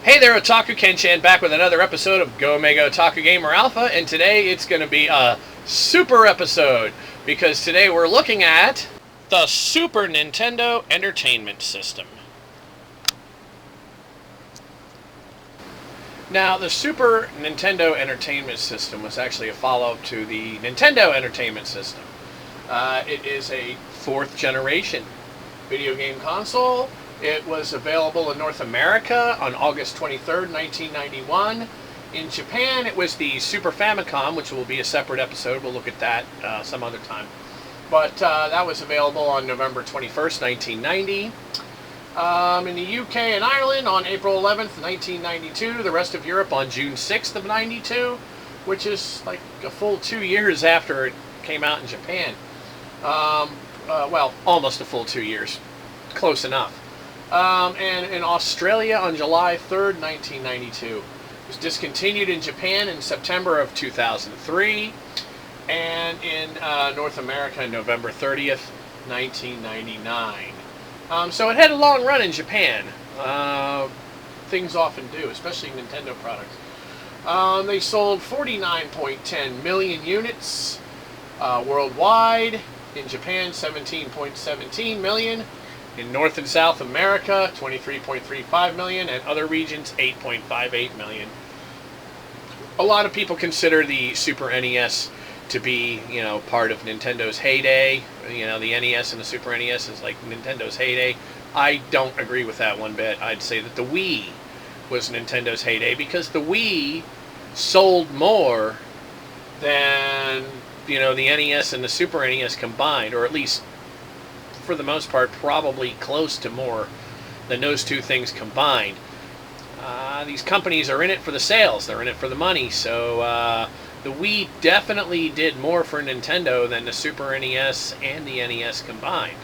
Hey there, Otaku Ken-chan, back with another episode of Go Mega Otaku Gamer Alpha, and today it's going to be a super episode, because today we're looking at the Super Nintendo Entertainment System. Now, the Super Nintendo Entertainment System was actually a follow-up to the Nintendo Entertainment System. It is a fourth generation video game console. It was available in North America on August 23rd, 1991. In Japan, it was the Super Famicom, which will be a separate episode. We'll look at that some other time. But that was available on November 21st, 1990. In the UK and Ireland on April 11th, 1992. The rest of Europe on June 6th of 92, which is like a full 2 years after it came out in Japan. Well, almost a full 2 years. Close enough. And in Australia on July 3rd, 1992. It was discontinued in Japan in September of 2003. And in North America on November 30th, 1999. So it had a long run in Japan. Things often do, especially Nintendo products. They sold 49.10 million units worldwide. In Japan, 17.17 million. In North and South America, 23.35 million, and other regions, 8.58 million. A lot of people consider the Super NES to be, part of Nintendo's heyday. The NES and the Super NES is like Nintendo's heyday. I don't agree with that one bit. I'd say that the Wii was Nintendo's heyday because the Wii sold more than, the NES and the Super NES combined, or at least for the most part, probably close to more than those two things combined. These companies are in it for the sales. They're in it for the money. So the Wii definitely did more for Nintendo than the Super NES and the NES combined.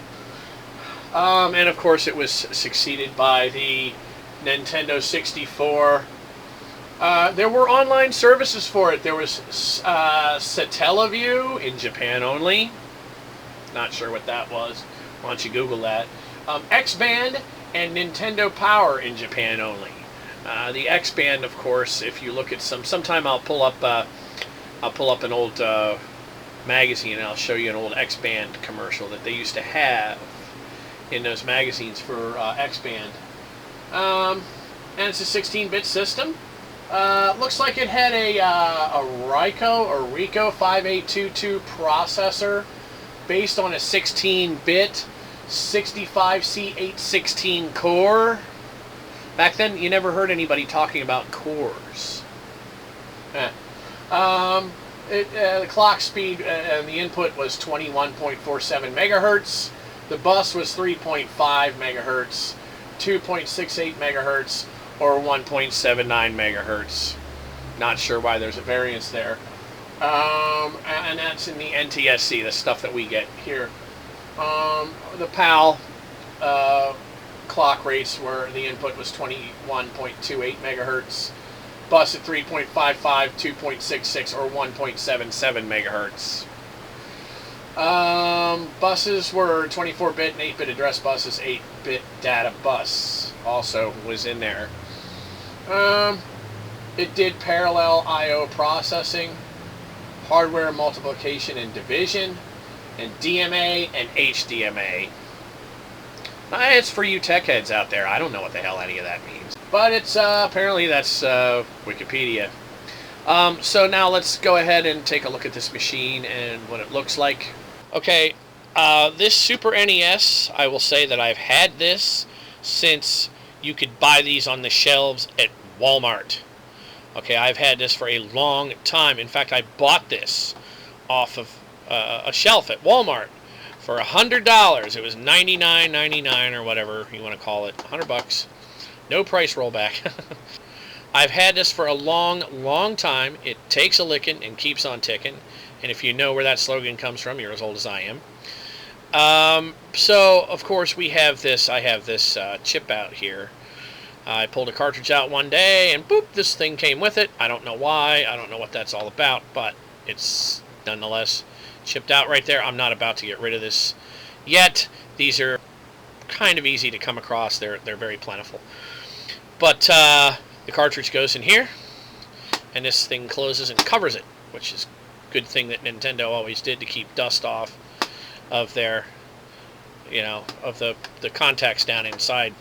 And of course, it was succeeded by the Nintendo 64. There were online services for it. There was Satellaview in Japan only. Not sure what that was. Why don't you Google that? X-Band and Nintendo Power in Japan only. The X-Band, of course, if you look at sometime I'll pull up an old magazine and I'll show you an old X-Band commercial that they used to have in those magazines for X-Band. And it's a 16-bit system. Looks like it had a Rico 5822 processor, based on a 16-bit 65C816 core. Back then, you never heard anybody talking about cores. The clock speed and the input was 21.47 megahertz. The bus was 3.5 megahertz, 2.68 megahertz, or 1.79 megahertz. Not sure why there's a variance there. And that's in the NTSC, the stuff that we get here. The PAL clock rates were, the input was 21.28 megahertz, bus at 3.55, 2.66, or 1.77 megahertz. Buses were 24-bit and 8-bit address buses, 8-bit data bus also was in there. It did parallel I/O processing, hardware multiplication and division, and DMA and HDMA. It's for you tech heads out there. I don't know what the hell any of that means. But it's, apparently that's Wikipedia. So now let's go ahead and take a look at this machine and what it looks like. Okay, this Super NES, I will say that I've had this since you could buy these on the shelves at Walmart. Okay, I've had this for a long time. In fact, I bought this off of a shelf at Walmart for $100. It was $99.99 or whatever you want to call it. $100. No price rollback. I've had this for a long, long time. It takes a licking and keeps on ticking. And if you know where that slogan comes from, you're as old as I am. So, of course, I have this chip out here. I pulled a cartridge out one day, and boop, this thing came with it. I don't know why. I don't know what that's all about, but it's nonetheless chipped out right there. I'm not about to get rid of this yet. These are kind of easy to come across. They're very plentiful. But The cartridge goes in here, and this thing closes and covers it, which is a good thing that Nintendo always did to keep dust off of their, of the contacts down inside,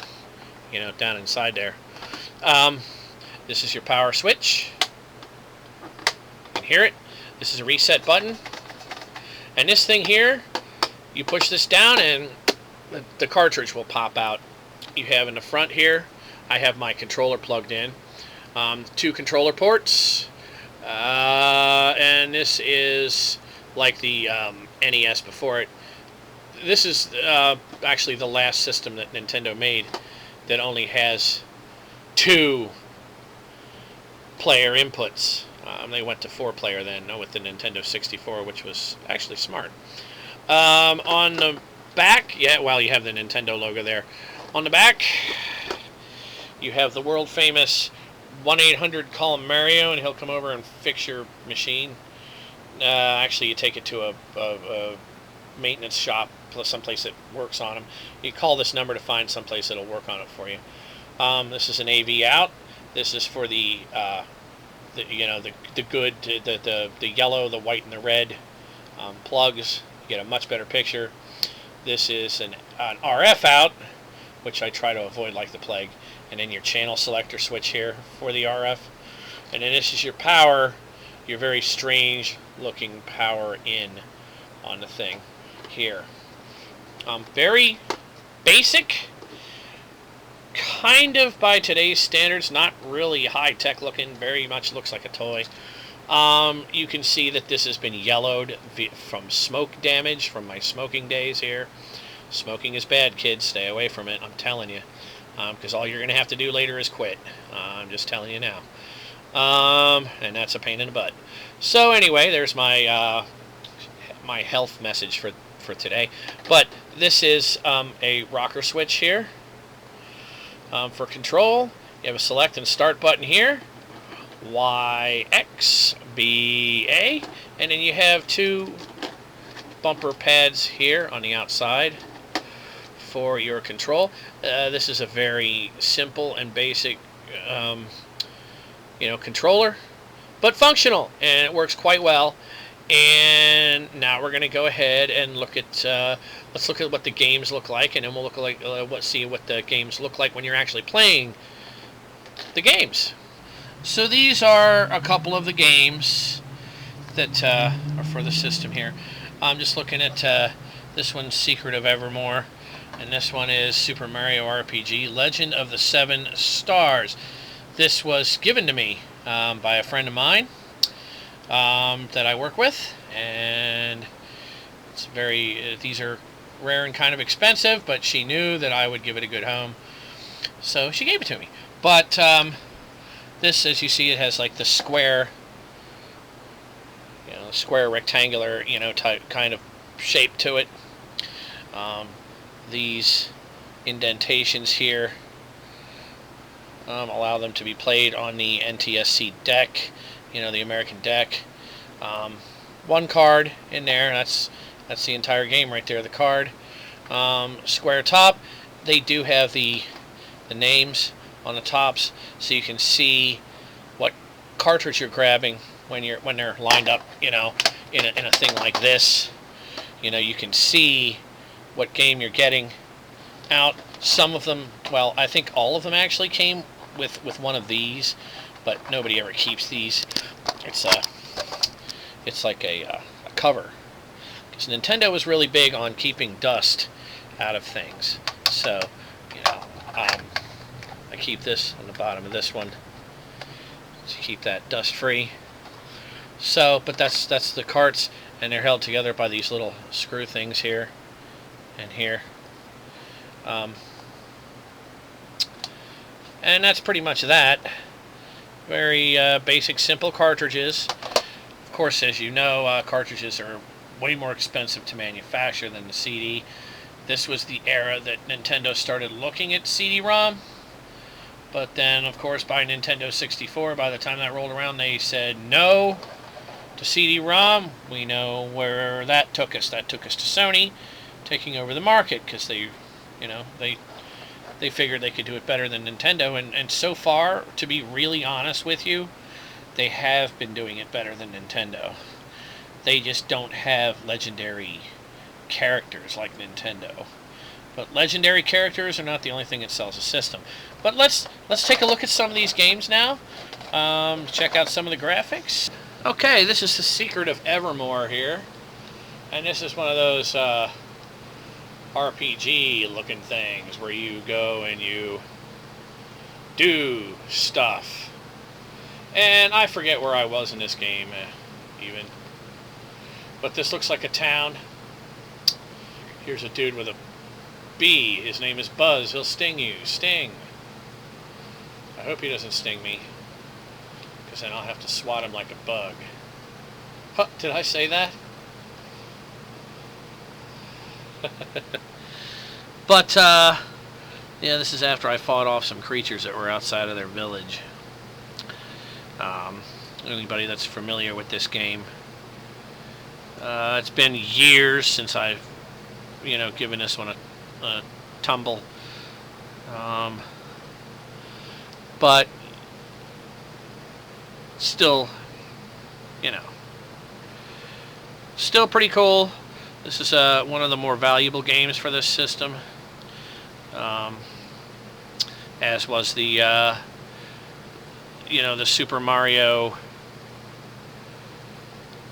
down inside there. This is your power switch. You can hear it. This is a reset button. And this thing here, you push this down and the cartridge will pop out. You have in the front here, I have my controller plugged in. 2 controller ports. And this is like the NES before it. This is actually the last system that Nintendo made that only has 2 player inputs. They went to 4-player then with the Nintendo 64, which was actually smart. On the back, you have the Nintendo logo there. On the back, you have the world famous 1-800 call him Mario, and he'll come over and fix your machine. Actually, you take it to a maintenance shop, someplace that works on them. You call this number to find someplace that'll work on it for you. This is an AV out. This is for the good, the yellow, the white, and the red plugs. You get a much better picture. This is an RF out, which I try to avoid like the plague. And then your channel selector switch here for the RF. And then this is your power, your very strange looking power in on the thing here. Very basic, kind of by today's standards, not really high-tech looking, very much looks like a toy. You can see that this has been yellowed from smoke damage from my smoking days here. Smoking is bad, kids. Stay away from it, I'm telling you. Because all you're going to have to do later is quit. I'm just telling you now. And that's a pain in the butt. So anyway, there's my my health message for today. But this is a rocker switch here. For control, you have a select and start button here. Y, X, B, A. And then you have 2 bumper pads here on the outside for your control. This is a very simple and basic controller, but functional, and it works quite well. And now we're going to go ahead and look at let's look at what the games look like, and then we'll see what the games look like when you're actually playing the games. So these are a couple of the games that are for the system here. I'm just looking at this one's Secret of Evermore. And this one is Super Mario RPG, Legend of the 7 Stars. This was given to me by a friend of mine that I work with. And it's these are rare and kind of expensive, but she knew that I would give it a good home. So she gave it to me. But this, as you see, it has like the square, square rectangular, type kind of shape to it. These indentations here allow them to be played on the NTSC deck, the American deck. 1 card in there. That's the entire game right there. The card. Square top. They do have the names on the tops, so you can see what cartridge you're grabbing when they're lined up. In a thing like this. You can see what game you're getting out. Some of them, well, I think all of them actually came with one of these, but nobody ever keeps these. It's like a cover, because Nintendo was really big on keeping dust out of things. So, I keep this on the bottom of this one to keep that dust free. So, but that's the carts, and they're held together by these little screw things here and here. And that's pretty much that. Very basic, simple cartridges. Of course, as you know, cartridges are way more expensive to manufacture than the CD. This was the era that Nintendo started looking at CD-ROM. But then, of course, by Nintendo 64, by the time that rolled around, they said no to CD-ROM. We know where that took us. That took us to Sony taking over the market, because they they figured they could do it better than Nintendo, and so far, to be really honest with you, they have been doing it better than Nintendo. They just don't have legendary characters like Nintendo. But legendary characters are not the only thing that sells a system. But let's take a look at some of these games now. Check out some of the graphics. Okay, this is the Secret of Evermore here. And this is one of those RPG-looking things where you go and you do stuff. And I forget where I was in this game, even. But this looks like a town. Here's a dude with a bee. His name is Buzz. He'll sting you. Sting. I hope he doesn't sting me, because then I'll have to swat him like a bug. Huh, did I say that? But, yeah, this is after I fought off some creatures that were outside of their village. Anybody that's familiar with this game. It's been years since I've, given this one a tumble. But still, still pretty cool. This is one of the more valuable games for this system, as was the the Super Mario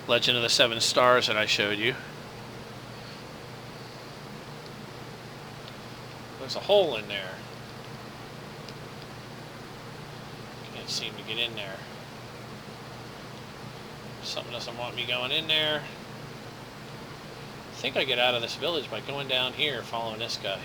Legend of the Seven Stars that I showed you. There's a hole in there. Can't seem to get in there. Something doesn't want me going in there. I think I get out of this village by going down here, following this guy.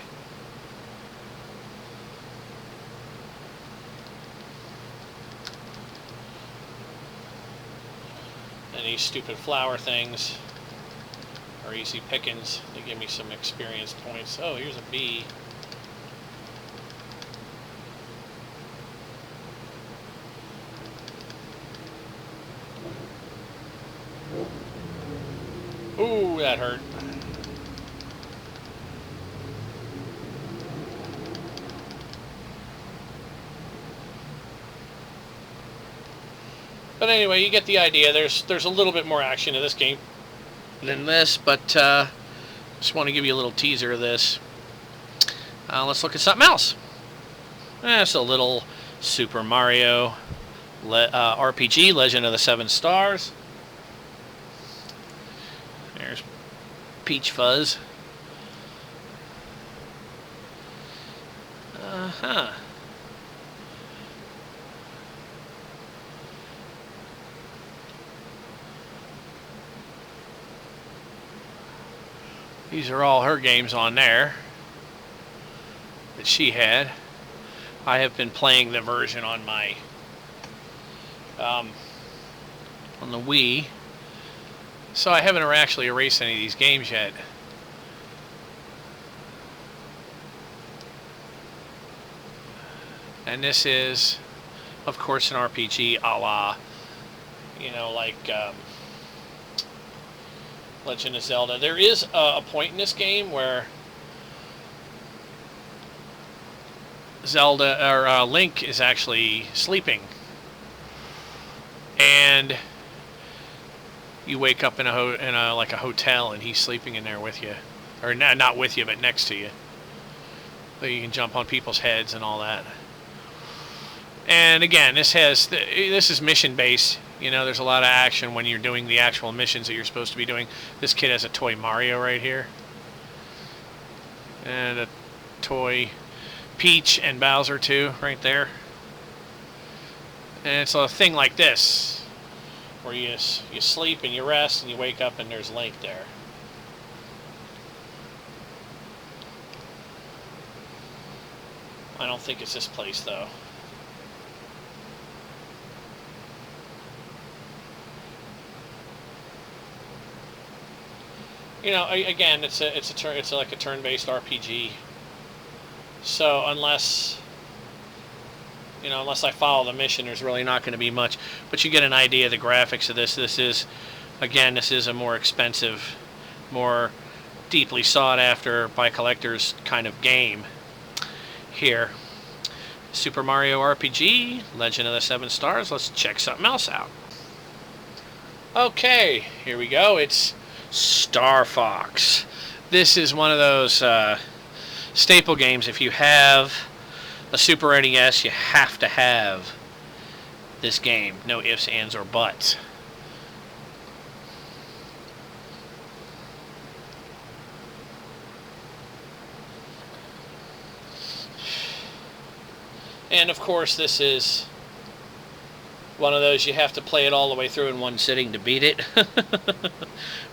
And these stupid flower things are easy pickings. They give me some experience points. Oh, here's a bee. Ooh, that hurt. But anyway, you get the idea. There's a little bit more action to this game than this, but just want to give you a little teaser of this. Let's look at something else. It's a little Super Mario RPG, Legend of the Seven Stars. There's Peach Fuzz. These are all her games on there that she had. I have been playing the version on my on the Wii, so I haven't actually erased any of these games yet. And this is, of course, an RPG a la, like Legend of Zelda. There is a point in this game where Zelda or Link is actually sleeping, and you wake up in a like a hotel, and he's sleeping in there with you, or not with you, but next to you. So you can jump on people's heads and all that. And again, this is mission based. There's a lot of action when you're doing the actual missions that you're supposed to be doing. This kid has a toy Mario right here, and a toy Peach and Bowser too, right there. And it's a thing like this, where you sleep and you rest and you wake up and there's Link there. I don't think it's this place though. Again, it's like a turn-based RPG. So unless I follow the mission, there's really not going to be much. But you get an idea of the graphics of this. This is a more expensive, more deeply sought after by collectors kind of game. here. Super Mario RPG, Legend of the Seven Stars. Let's check something else out. Okay, here we go. It's Star Fox. This is one of those staple games. If you have a Super NES, you have to have this game. No ifs, ands, or buts. And of course, this is one of those you have to play it all the way through in one sitting to beat it.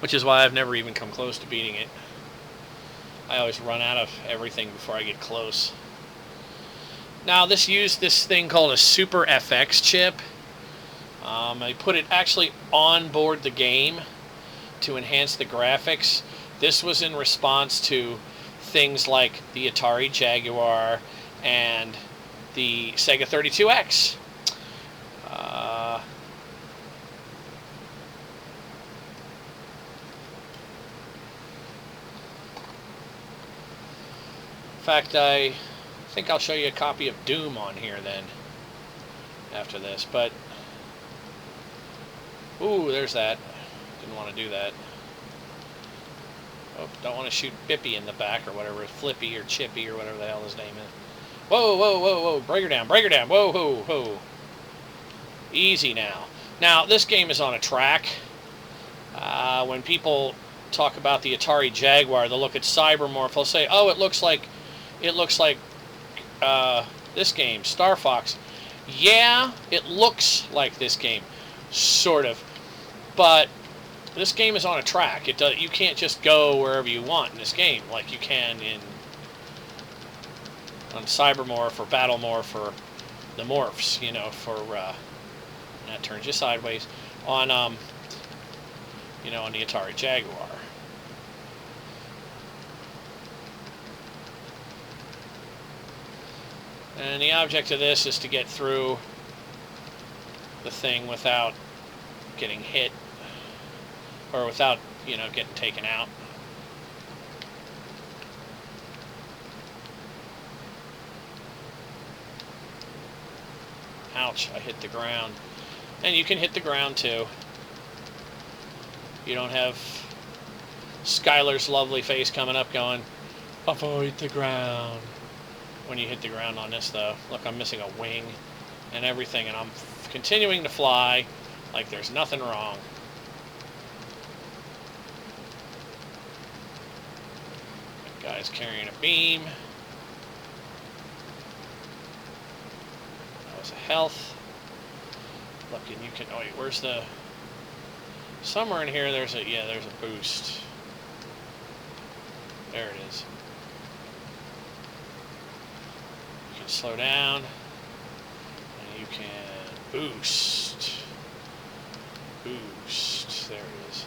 Which is why I've never even come close to beating it. I always run out of everything before I get close. Now, this used this thing called a Super FX chip. I put it actually on board the game to enhance the graphics. This was in response to things like the Atari Jaguar and the Sega 32X. In fact, I think I'll show you a copy of Doom on here then after this, but ooh, there's that. Didn't want to do that. Oh, don't want to shoot Bippy in the back or whatever, Flippy or Chippy or whatever the hell his name is. Whoa, whoa, whoa, whoa, break her down, whoa, whoa, whoa. Easy now. Now, this game is on a track. When people talk about the Atari Jaguar, they'll look at Cybermorph, they'll say, oh, it looks like this game, Star Fox. Yeah, it looks like this game, sort of. But this game is on a track. You can't just go wherever you want in this game like you can on Cybermorph or Battlemorph or the Morphs, you know, for that turns you sideways on you know, on the Atari Jaguar. And the object of this is to get through the thing without getting hit or without, you know, getting taken out. Ouch, I hit the ground. And you can hit the ground too. You don't have Skylar's lovely face coming up going, avoid the ground. When you hit the ground on this though. Look, I'm missing a wing and everything, and I'm continuing to fly like there's nothing wrong. That guy's carrying a beam. That was a health. Look, and you can, oh wait, where's the, somewhere in here there's a, yeah, there's a boost. There it is. You can slow down, and you can boost. Boost, there it is.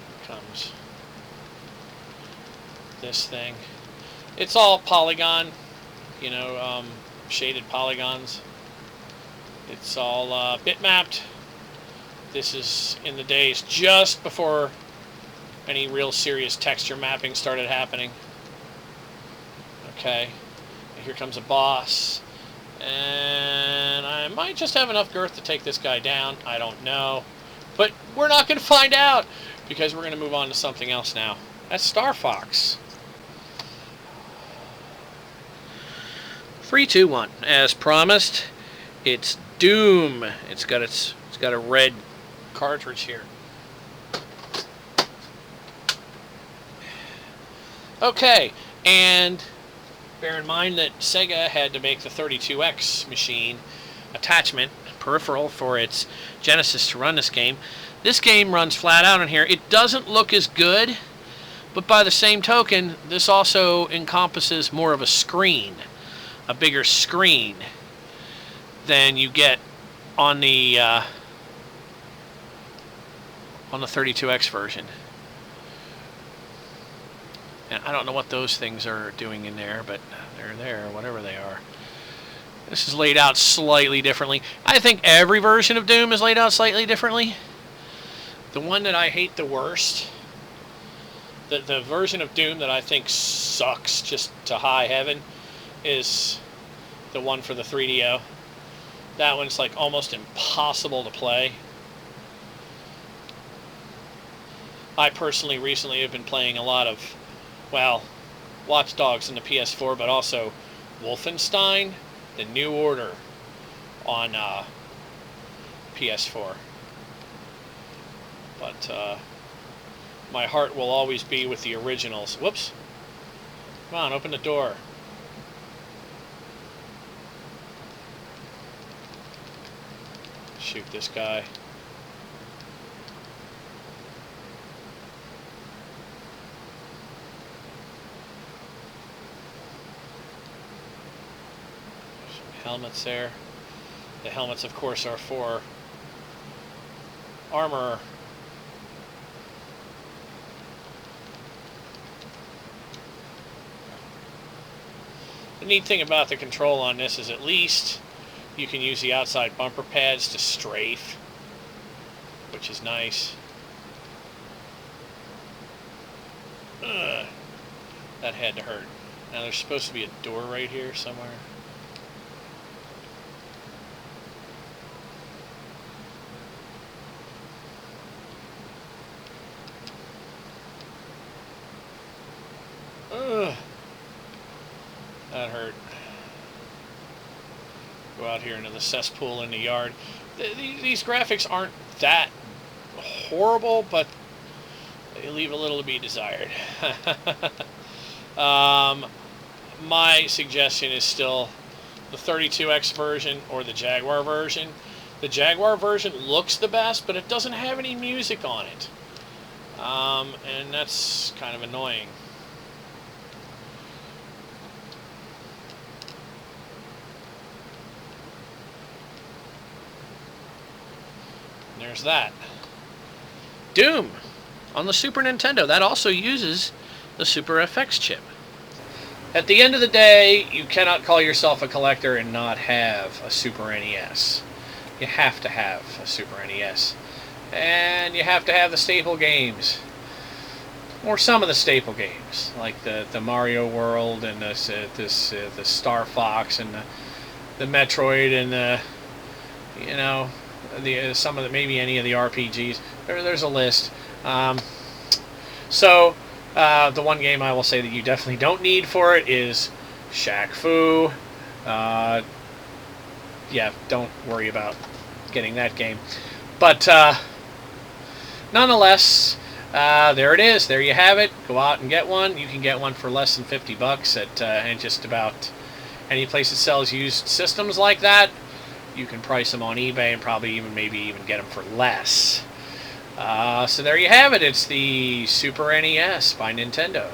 Here comes this thing. It's all polygon, you know, shaded polygons. It's all bitmapped. This is in the days just before any real serious texture mapping started happening. Okay, and here comes a boss. And I might just have enough girth to take this guy down. I don't know. But we're not going to find out, because we're going to move on to something else now. That's Star Fox. 3, 2, 1. As promised, it's Doom. It's got a red cartridge here. Okay, and bear in mind that Sega had to make the 32X machine attachment peripheral for its Genesis to run this game. This game runs flat out in here. It doesn't look as good, but by the same token, this also encompasses more of a screen, a bigger screen than you get on the 32X version. And I don't know what those things are doing in there, but they're there, whatever they are. This is laid out slightly differently. I think every version of Doom is laid out slightly differently. The one that I hate the worst, The version of Doom that I think sucks just to high heaven is the one for the 3DO. That one's like almost impossible to play. I personally recently have been playing a lot of, well, Watch Dogs in the PS4, but also Wolfenstein, The New Order on PS4. But my heart will always be with the originals. Whoops. Come on, open the door. Shoot this guy. Helmets there. The helmets, of course, are for armor. The neat thing about the control on this is at least you can use the outside bumper pads to strafe, which is nice. Ugh, that had to hurt. Now there's supposed to be a door right here somewhere. Ugh. That hurt. Go out here into the cesspool in the yard. These graphics aren't that horrible, but they leave a little to be desired. My suggestion is still the 32X version or the Jaguar version. The Jaguar version looks the best, but it doesn't have any music on it. And that's kind of annoying. There's that. Doom on the Super Nintendo. That also uses the Super FX chip. At the end of the day, you cannot call yourself a collector and not have a Super NES. You have to have a Super NES. And you have to have the staple games. Or some of the staple games. Like the Mario World and the Star Fox and the Metroid and the, you know, some of the, maybe any of the RPGs. There's a list. So the one game I will say that you definitely don't need for it is Shaq Fu. Yeah, don't worry about getting that game. But nonetheless, there it is. There you have it. Go out and get one. You can get one for less than $50 at just about any place that sells used systems like that. You can price them on eBay and probably maybe even get them for less. So there you have it. It's the Super NES by Nintendo.